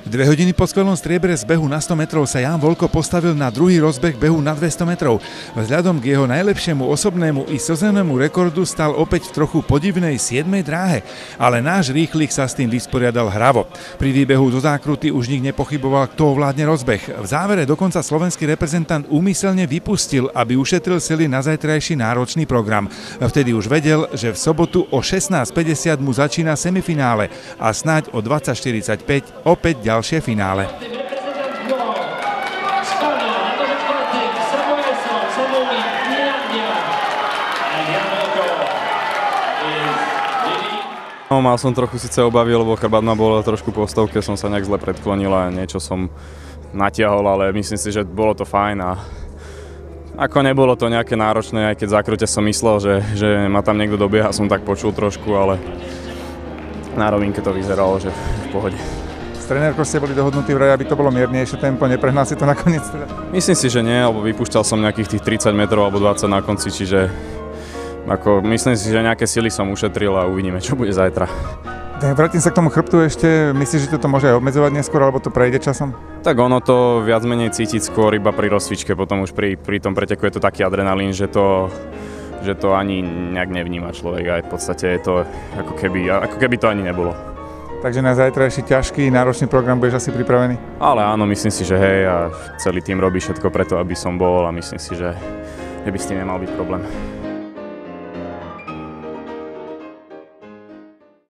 2 hodiny po skvelom striebre z behu na 100 metrov sa Ján Volko postavil na druhý rozbeh behu na 200 metrov. Vzhľadom k jeho najlepšiemu osobnému i sezónnemu rekordu stal opäť v trochu podivnej 7. dráhe, ale náš rýchlik sa s tým vysporiadal hravo. Pri výbehu zo zákruty už nik nepochyboval, kto ovládne rozbeh. V závere dokonca slovenský reprezentant úmyselne vypustil, aby ušetril sily na zajtrajší náročný program. Vtedy už vedel, že v sobotu o 16:50 mu začína semifinále a snáď o 20:45 opäť ďalšie finále. No, mal som trochu síce obavy, lebo chrbát ma bol trošku po stovke, som sa nejak zle predklonil a niečo som natiahol, ale myslím si, že bolo to fajn a ako nebolo to nejaké náročné, aj keď v zákrute som myslel, že ma tam niekto dobieha, som tak počul trošku, ale na rovinke to vyzeralo, že v pohode. S trenérkou ste boli dohodnutí vraj, aby to bolo miernejšie tempo, neprehnal si to nakoniec teda? Myslím si, že nie, lebo vypúšťal som nejakých tých 30 metrov alebo 20 na konci, čiže myslím si, že nejaké sily som ušetril a uvidíme, čo bude zajtra. Vrátim sa k tomu chrbtu ešte, myslíš, že to môže aj obmedzovať neskôr, alebo to prejde časom? Tak ono to viac menej cítiť skôr iba pri rozcvičke, potom už pri tom preteku je to taký adrenalín, že to ani nejak nevníma človek a v podstate je to ako keby to ani nebolo. Takže na zajtrajší ťažký, náročný program budeš asi pripravený? Ale áno, myslím si, že hej, a celý tým robí všetko preto, aby som bol a myslím si, že by s tým nemal byť problém.